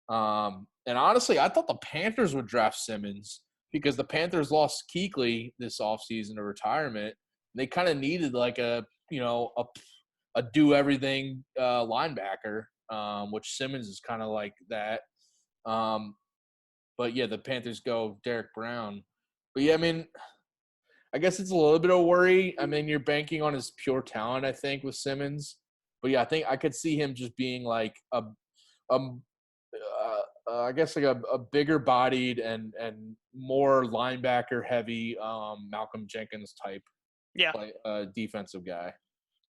And honestly, I thought the Panthers would draft Simmons because the Panthers lost Kuechly this offseason to retirement. They kind of needed like a do everything linebacker, which Simmons is kind of like that. But yeah, the Panthers go Derek Brown. But yeah, I mean, I guess it's a little bit of worry. I mean, you're banking on his pure talent, I think, with Simmons. But yeah, I think I could see him just being like I guess like a bigger bodied and more linebacker heavy Malcolm Jenkins type Yeah. defensive guy.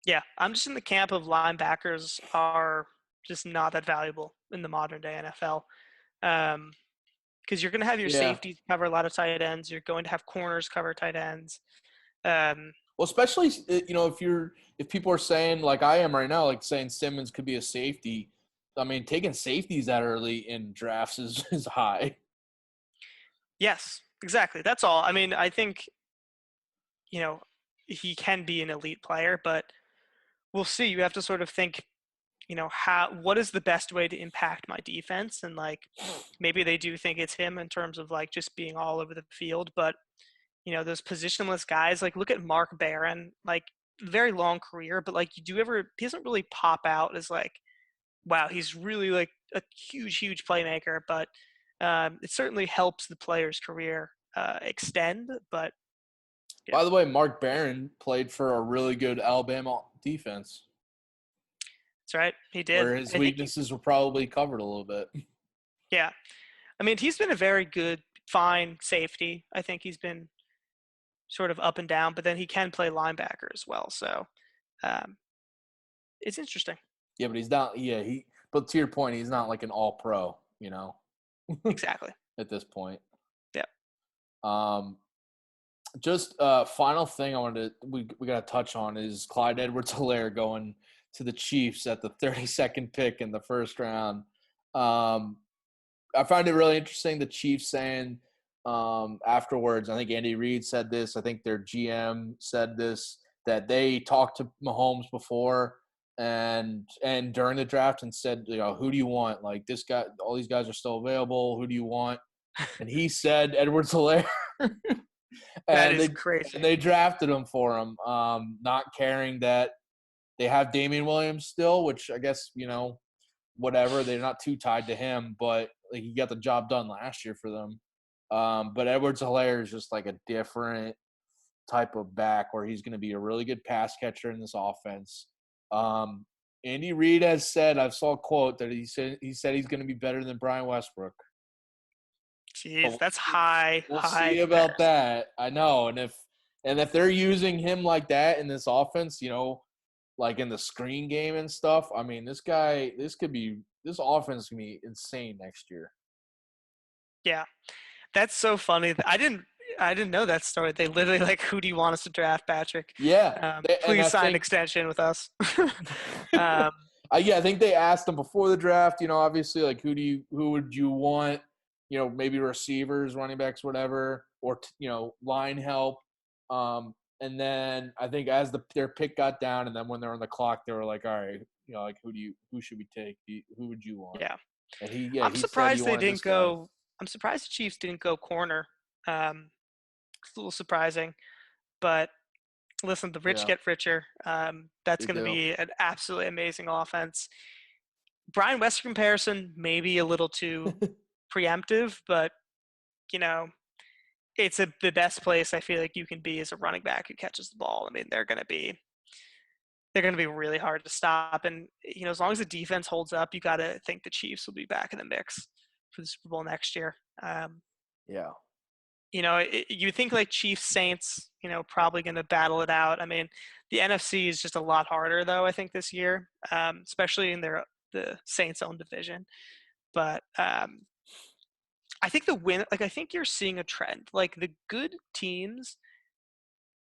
Yeah. I'm just in the camp of linebackers are just not that valuable in the modern day NFL. Because you're going to have your Yeah. safeties cover a lot of tight ends. You're going to have corners cover tight ends. Well, especially if people are saying like I am right now, like saying Simmons could be a safety. I mean, taking safeties that early in drafts is high. Yes, exactly. That's all. I mean, I think, he can be an elite player, but we'll see. You have to sort of think, what is the best way to impact my defense? And like, maybe they do think it's him in terms of like just being all over the field, but those positionless guys, like look at Mark Barron, like very long career, but like he doesn't really pop out as like, wow, he's really like a huge playmaker, but it certainly helps the player's career extend. But yeah, By the way, Mark Barron played for a really good Alabama defense, that's right. He did. where his I think, weaknesses were probably covered a little bit. yeah. I mean, he's been a very good, fine safety. I think he's been sort of up and down, but then he can play linebacker as well. So um, it's interesting. Yeah, but he's not. Yeah, But to your point, he's not like an all pro. Exactly. At this point. Yeah. Just final thing I wanted to we got to touch on is Clyde Edwards-Helaire going to the Chiefs at the 32nd pick in the first round. I find it really interesting. The Chiefs saying afterwards, I think Andy Reid said this. I think their GM said this, that they talked to Mahomes before and during the draft and said, who do you want? Like this guy, all these guys are still available. Who do you want? And he said Edwards-Helaire. That and is they crazy. drafted him for him, not caring that they have Damian Williams still, which I guess whatever. They're not too tied to him, but like, he got the job done last year for them. But Edwards-Helaire is just like a different type of back where he's going to be a really good pass catcher in this offense. Andy Reid has said, I saw a quote that he said he's going to be better than Brian Westbrook. But Jeez, that's high, we'll high see about comparison. that. I know, and if they're using him like that in this offense, like in the screen game and stuff, I mean, this offense can be insane next year. Yeah, that's so funny. I didn't know that story. They literally like, who do you want us to draft, Patrick? Yeah, and Please I sign an think extension with us. um, yeah, I think they asked him before the draft. Obviously, like who would you want? Maybe receivers, running backs, whatever, or line help. And then I think as their pick got down, and then when they're on the clock, they were like, all right, like who should we take? Who would you want? yeah, And I'm he said he surprised they wanted didn't this guy. go. I'm surprised the Chiefs didn't go corner. It's a little surprising, but listen, the rich Yeah, get richer. That's they going to do. be an absolutely amazing offense. Brian Wester comparison maybe a little too preemptive, but you know, it's the best place I feel like you can be as a running back who catches the ball. I mean, they're going to be really hard to stop, and as long as the defense holds up, you got to think the Chiefs will be back in the mix for the Super Bowl next year. Yeah, You think like Chiefs Saints, probably going to battle it out. I mean, the NFC is just a lot harder though. I think this year, especially in the Saints' own division. But I think I think you're seeing a trend. Like the good teams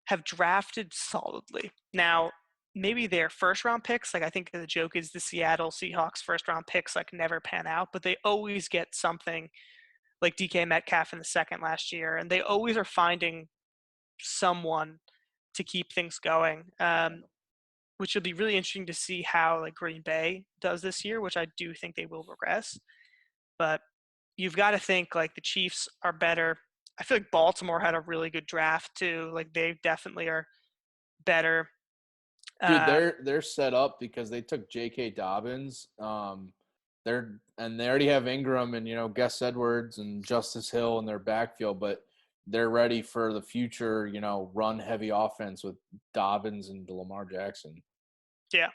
have drafted solidly. Now, maybe their first round picks, like I think the joke is the Seattle Seahawks first round picks like never pan out, but they always get something like DK Metcalf in the second last year, and they always are finding someone to keep things going. Which will be really interesting to see how like Green Bay does this year, which I do think they will regress. But you've got to think like the Chiefs are better. I feel like Baltimore had a really good draft too. Like they definitely are better. dude, Um, they're set up because they took J.K. Dobbins. They already have Ingram and Gus Edwards and Justice Hill in their backfield, but they're ready for the future. Run heavy offense with Dobbins and Lamar Jackson. yeah,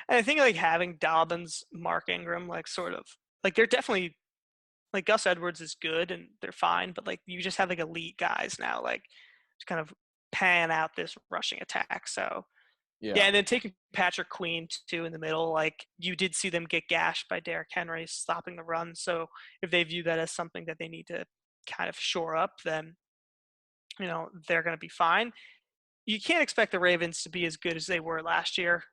and I think like having Dobbins, Mark Ingram, like sort of like they're definitely like Gus Edwards is good and they're fine, but like you just have like elite guys now, like to kind of pan out this rushing attack. So yeah, Yeah, and then taking Patrick Queen too in the middle, like you did see them get gashed by Derrick Henry stopping the run. So if they view that as something that they need to kind of shore up, then they're going to be fine. You can't expect the Ravens to be as good as they were last year,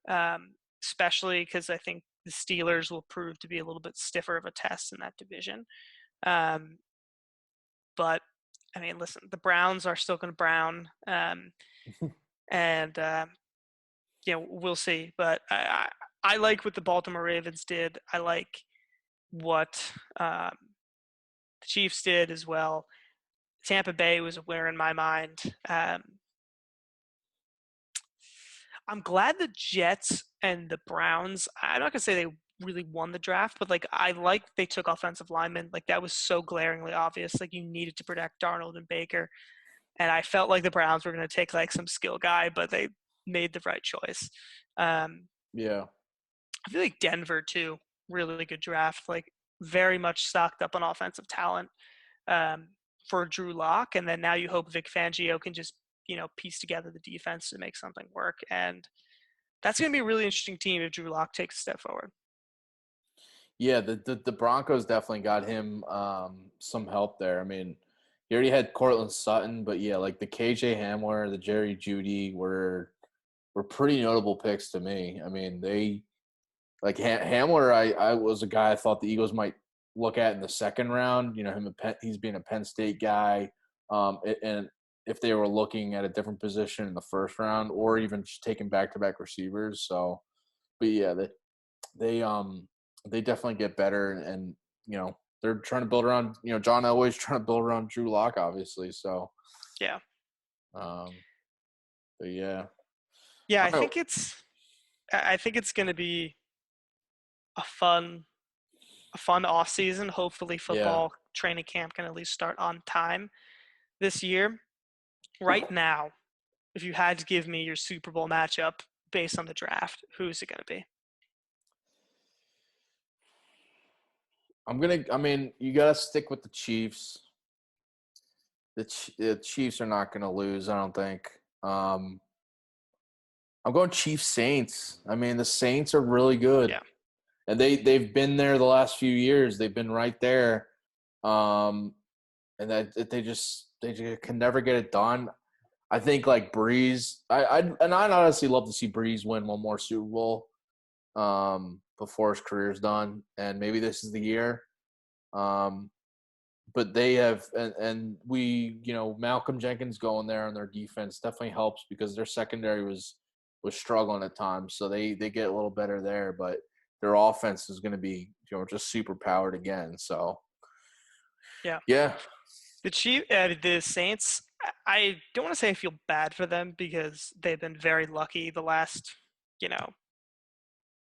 especially because I think the Steelers will prove to be a little bit stiffer of a test in that division. Um, but I mean, listen, the Browns are still going to brown, and we'll see. But I like what the Baltimore Ravens did. I like what the Chiefs did as well. Tampa Bay was a winner in my mind. I'm glad the Jets and the Browns. I'm not gonna say they really won the draft, but like I like they took offensive linemen. Like that was so glaringly obvious. Like you needed to protect Darnold and Baker, and I felt like the Browns were gonna take like some skill guy, but they made the right choice. Um, yeah. I feel like Denver too. Really good draft. Like very much stocked up on offensive talent for Drew Lock, and then now you hope Vic Fangio can just piece together the defense to make something work. And that's going to be a really interesting team if Drew Lock takes a step forward. Yeah, the Broncos definitely got him some help there. I mean, he already had Cortland Sutton, but yeah, like the KJ Hamler, the Jerry Judy were pretty notable picks to me. I mean, they like Hamler. I was a guy I thought the Eagles might look at in the second round. He's being a Penn State guy, and if they were looking at a different position in the first round, or even just taking back-to-back receivers. So, but yeah, they definitely get better, and they're trying to build around John Elway's trying to build around Drew Lock, obviously. So Yeah. But yeah. Yeah, All right. I think it's going to be a fun off season. Hopefully, Yeah. football training camp can at least start on time this year. Right now, if you had to give me your Super Bowl matchup based on the draft, who's it going to be? I mean, you got to stick with the Chiefs. The Chiefs are not going to lose, I don't think. I'm going Chiefs Saints. I mean, the Saints are really good. Yeah. And they've been there the last few years. They've been right there. And that they just can never get it done. I think like Breeze, I'd honestly love to see Breeze win one more Super Bowl before his career's done, and maybe this is the year. But they have, and we, Malcolm Jenkins going there on their defense definitely helps because their secondary was struggling at times, so they get a little better there, but their offense is going to be just super powered again. So Yeah. yeah, The Saints. I don't want to say I feel bad for them because they've been very lucky the last, you know,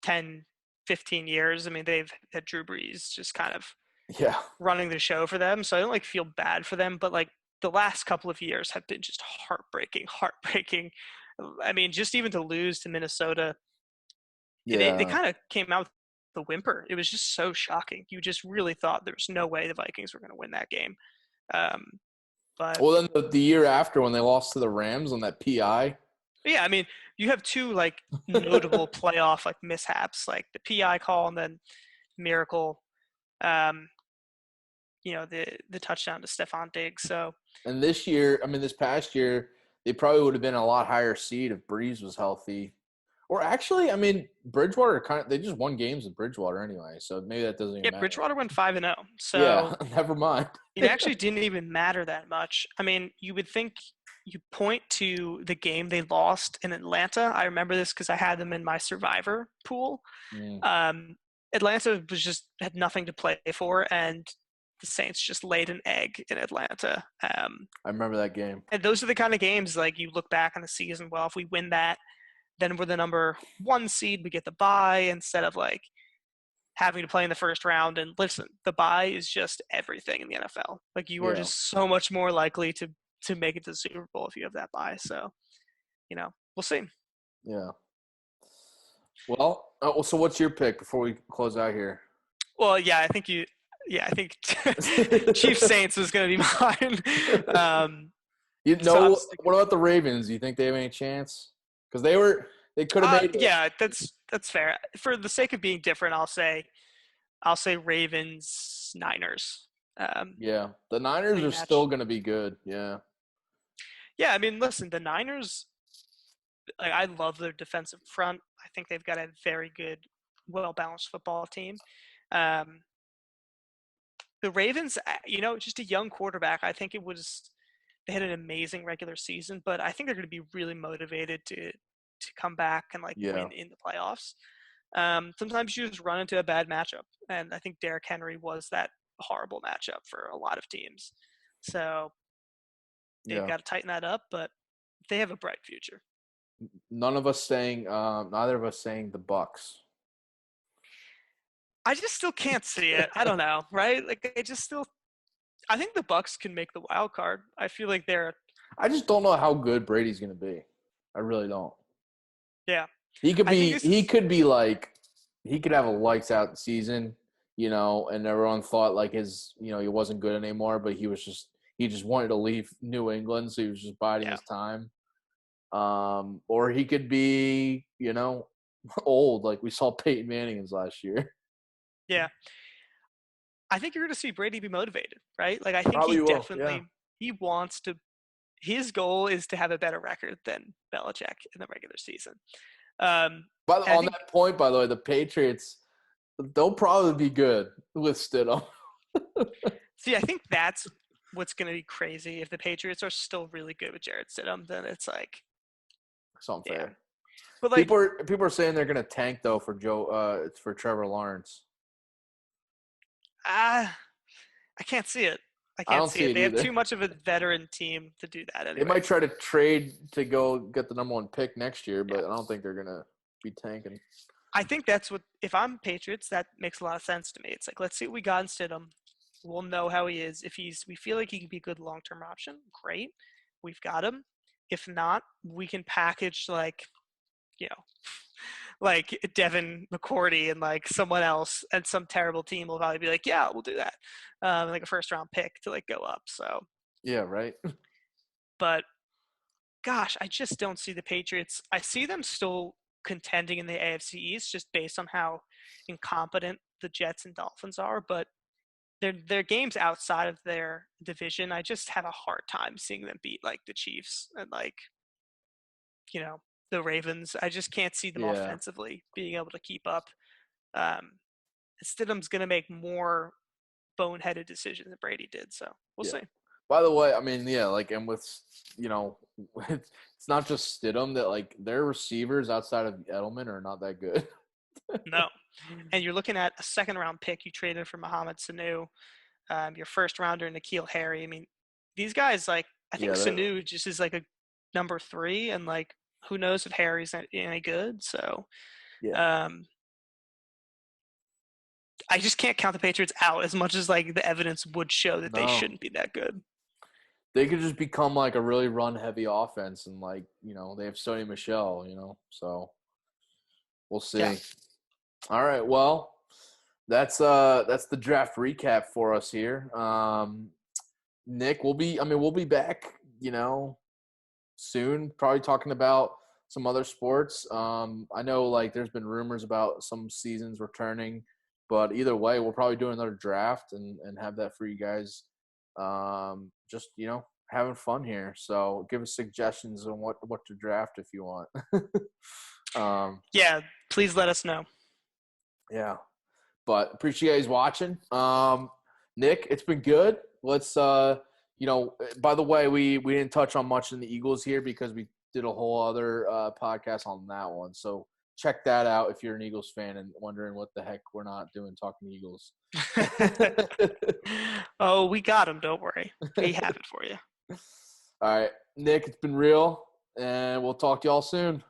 10, 15 years. I mean, they've had Drew Brees just kind of yeah, running the show for them. So I don't like feel bad for them, but like the last couple of years have been just heartbreaking. I mean, just even to lose to Minnesota, they yeah. kind of came out with the whimper. It was just so shocking. You just really thought there was no way the Vikings were going to win that game. Um, but Well, then the year after when they lost to the Rams on that PI. yeah, I mean, you have two like notable playoff like mishaps, like the PI call and then miracle. Um, the touchdown to Stephon Diggs. So And this year, I mean, this past year, they probably would have been a lot higher seed if Breeze was healthy. Or actually, I mean, Bridgewater they just won games with Bridgewater anyway, so maybe that doesn't even yeah, matter. Bridgewater went 5-0. Yeah, So never mind. it actually didn't even matter that much. I mean, you would think you point to the game they lost in Atlanta. I remember this because I had them in my survivor pool. Mm, Um, Atlanta had nothing to play for, and the Saints just laid an egg in Atlanta. I remember that game. And those are the kind of games like you look back on the season. Well, if we win that, then we're the number 1 seed. We get the bye instead of like having to play in the first round. And listen, the bye is just everything in the NFL. Like you are Yeah, just so much more likely to make it to the Super Bowl if you have that bye. So, we'll see. yeah. Well, so what's your pick before we close out here? Well, yeah, I think Chief Saints was going to be mine. So I'm What sticking. about the Ravens? Do you think they have any chance? Because they could have made. Yeah, that's fair. For the sake of being different, I'll say Ravens Niners. Yeah, the Niners are Rematch. still going to be good. Yeah, Yeah, I mean, listen, the Niners. Like, I love their defensive front. I think they've got a very good, well balanced football team. Um, the Ravens, just a young quarterback. I think they had an amazing regular season, but I think they're going to be really motivated to come back and like yeah, win in the playoffs. Sometimes you just run into a bad matchup, and I think Derrick Henry was that horrible matchup for a lot of teams. So they've yeah. got to tighten that up, but they have a bright future. Neither of us saying the Bucks. I just still can't see it. I don't know, right? Like I think the Bucks can make the wild card. I feel like they're I just don't know how good Brady's going to be. I really don't. yeah. He could I think be. this He is could be like. He could have a lights out season, and everyone thought like he wasn't good anymore, but he just wanted to leave New England, so he was just biding yeah. his time. Or he could be, old like we saw Peyton Manning's last year. Yeah. I think you're going to see Brady be motivated, right? Like I think Probably will. Yeah. he wants to his goal is to have a better record than Belichick in the regular season. But And I on think that point, by the way, the Patriots they'll probably be good with Stidham. I think that's what's going to be crazy if the Patriots are still really good with Jarrett Stidham. Then it's like, It's unfair. damn. But like, People are saying they're gonna tank though for for Trevor Lawrence. I can't see it. I I can't don't see see it. it They have either. too much of a veteran team to do that They might anyways. try to trade to go get the number 1 pick next year, but I don't think they're gonna be tanking. I think that's what, if I'm Patriots, that makes a lot of sense to me. It's like, let's see what we got in Stidham. We'll know how he is. If we feel like he can be a good long-term option, great. We've got him. If not, we can package like, you know, like Devin McCourty and like someone else, and some terrible team will probably be like, yeah, we'll do that. Like a first-round pick to like go up. So, Yeah, right. but gosh, I just don't see the Patriots. I see them still contending in the AFC East just based on how incompetent the Jets and Dolphins are, but their games outside of their division, I just have a hard time seeing them beat like the Chiefs and like, you know, the Ravens. I just can't see them Yeah. offensively being able to keep up. Um, Stidham's going to make more boneheaded decisions than Brady did, so we'll Yeah. see. By the way, I mean, yeah, like, and with, it's not just Stidham that, like, their receivers outside of Edelman are not that good. No. And you're looking at a second round pick you traded for Mohamed Sanu, your first rounder, N'Keal Harry. I mean, these guys, like, I think Yeah, Sanu just is like a number 3, and like, who knows if Harry's any good. So yeah, um, I just can't count the Patriots out as much as like the evidence would show that they no. shouldn't be that good. They could just become like a really run-heavy offense, and like, they have Sony Michelle, so we'll Yeah. see. All right, well, that's the draft recap for us here. Nick, we'll be back, soon, probably talking about some other sports. I know, like, there's been rumors about some seasons returning, but either way, we'll probably do another draft and have that for you guys. Just, having fun here. So give us suggestions on what to draft if you want. Yeah. Please let us know. Yeah. But appreciate you guys watching. Nick, it's been good. Let's by the way, we didn't touch on much in the Eagles here because we did a whole other podcast on that one. So check that out if you're an Eagles fan and wondering what the heck we're not doing talking Eagles. Oh, we got him. Don't worry. We have it for you. All right, Nick, it's been real, and we'll talk to y'all soon.